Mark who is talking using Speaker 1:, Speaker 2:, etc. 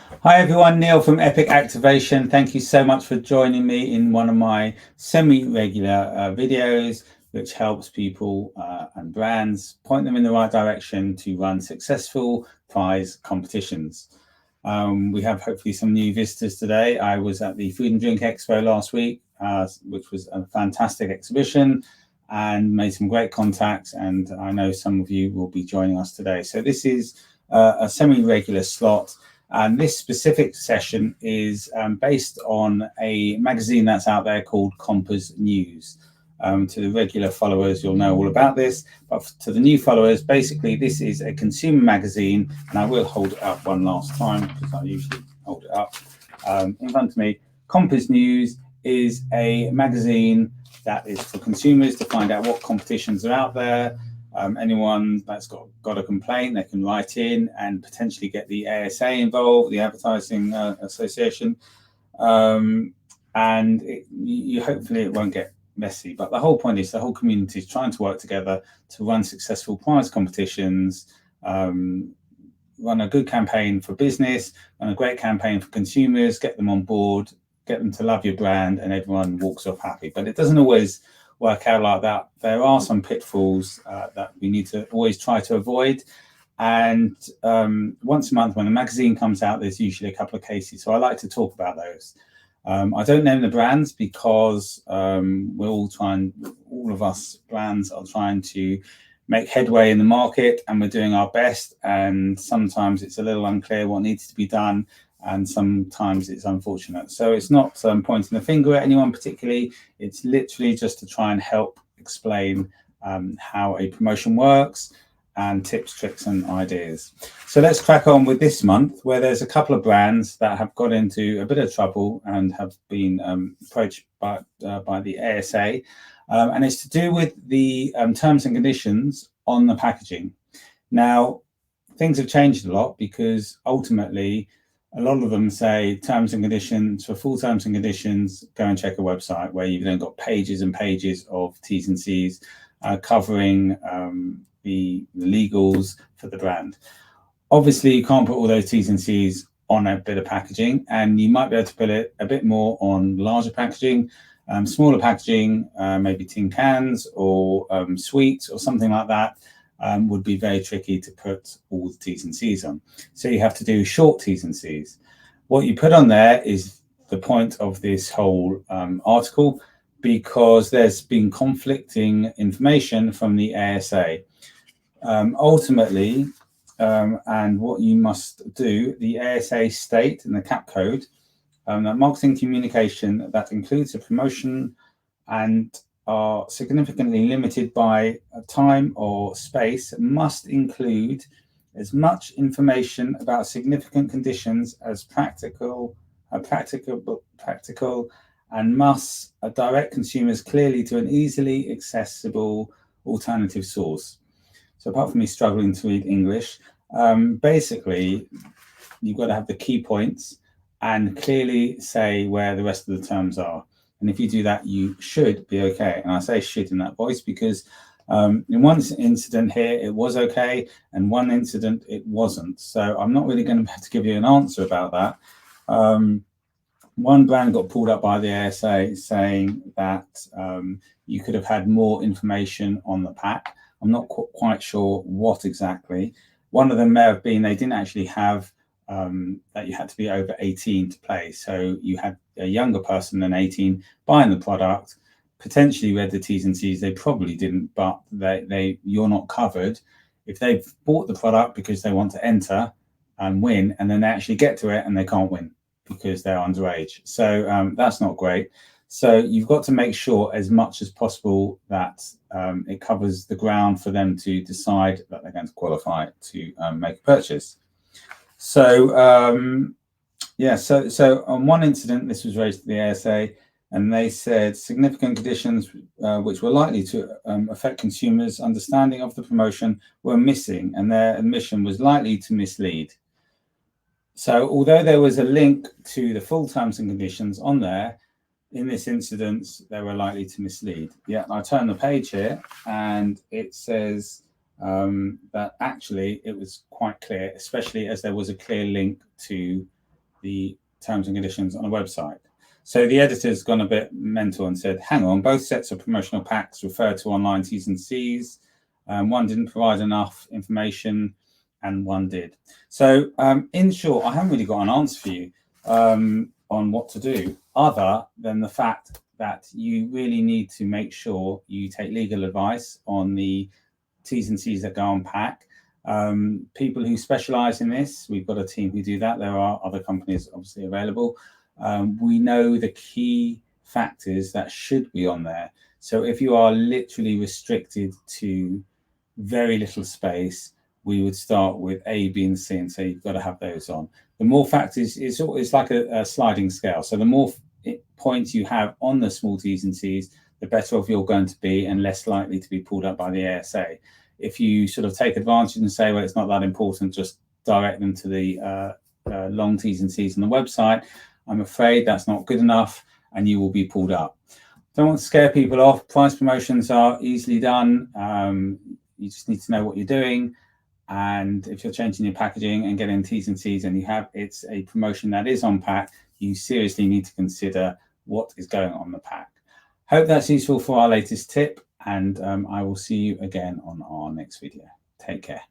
Speaker 1: Hi everyone, Neil from Epic Activation. Thank you so much for joining me in one of my semi-regular videos, which helps people and brands point them in the right direction to run successful prize competitions. We have hopefully some new visitors today. I was at the Food and Drink Expo last week, which was a fantastic exhibition and made some great contacts, and I know some of you will be joining us today. So this is a semi-regular slot. And this specific session is based on a magazine that's out there called Compass News. To the regular followers, you'll know all about this, but to the new followers, basically this is a consumer magazine, and I will hold it up one last time because I usually hold it up in front of me. Compass News is a magazine that is for consumers to find out what competitions are out there. Anyone that's got a complaint, they can write in and potentially get the ASA involved, the Advertising Association, and hopefully it won't get messy. But the whole point is the whole community is trying to work together to run successful prize competitions, run a good campaign for business, run a great campaign for consumers, get them on board, get them to love your brand, and everyone walks off happy. But it doesn't always work out like that. There are some pitfalls that we need to always try to avoid. And once a month when the magazine comes out, there's usually a couple of cases. So I like to talk about those. I don't name the brands because all of us brands are trying to make headway in the market, and we're doing our best. And sometimes it's a little unclear what needs to be done, and sometimes it's unfortunate. So it's not pointing the finger at anyone particularly. It's literally just to try and help explain how a promotion works and tips, tricks, and ideas. So let's crack on with this month, where there's a couple of brands that have got into a bit of trouble and have been approached by the ASA. And it's to do with the terms and conditions on the packaging. Now, things have changed a lot because ultimately, a lot of them say terms and conditions. For full terms and conditions, go and check a website where you've then got pages and pages of T's and C's covering the legals for the brand. Obviously, you can't put all those T's and C's on a bit of packaging, and you might be able to put it a bit more on larger packaging. Smaller packaging, maybe tin cans or sweets or something like that, would be very tricky to put all the T's and C's on. So you have to do short T's and C's. What you put on there is the point of this whole article, because there's been conflicting information from the ASA. Ultimately, and what you must do, the ASA state in the CAP code, that marketing communication that includes a promotion and are significantly limited by time or space must include as much information about significant conditions as practical, and must direct consumers clearly to an easily accessible alternative source. So apart from me struggling to read English, basically, you've got to have the key points and clearly say where the rest of the terms are. And if you do that, you should be okay. And I say should in that voice because in one incident here, it was okay, and one incident, it wasn't. So I'm not really going to be able to give you an answer about that. One brand got pulled up by the ASA saying that you could have had more information on the pack. I'm not quite sure what exactly. One of them may have been they didn't actually have that you had to be over 18 to play. So you had a younger person than 18 buying the product, potentially read the T's and C's. They probably didn't, but you're not covered. If they've bought the product because they want to enter and win, and then they actually get to it and they can't win because they're underage. So that's not great. So you've got to make sure as much as possible that it covers the ground for them to decide that they're going to qualify to make a purchase. So so on one incident, this was raised to the ASA, and they said significant conditions which were likely to affect consumers' understanding of the promotion were missing, and their admission was likely to mislead. So although there was a link to the full terms and conditions on there, in this instance, they were likely to mislead. Yeah, I turn the page here, and it says that actually it was quite clear, especially as there was a clear link to the terms and conditions on a website. So the editor's gone a bit mental and said, hang on, both sets of promotional packs refer to online T's and C's. One didn't provide enough information and one did. So in short, I haven't really got an answer for you on what to do, other than the fact that you really need to make sure you take legal advice on the T's and C's that go on pack. People who specialize in this, we've got a team who do that. There are other companies obviously available. We know the key factors that should be on there. So if you are literally restricted to very little space, we would start with A, B, and C and say you've got to have those on. The more factors, it's like a sliding scale. So the more points you have on the small T's and C's, the better off you're going to be and less likely to be pulled up by the ASA. If you sort of take advantage and say, well, it's not that important, just direct them to the long T's and C's on the website, I'm afraid that's not good enough and you will be pulled up. Don't want to scare people off. Price promotions are easily done. You just need to know what you're doing. And if you're changing your packaging and getting T's and C's and it's a promotion that is on pack, you seriously need to consider what is going on the pack. Hope that's useful for our latest tip, and I will see you again on our next video. Take care.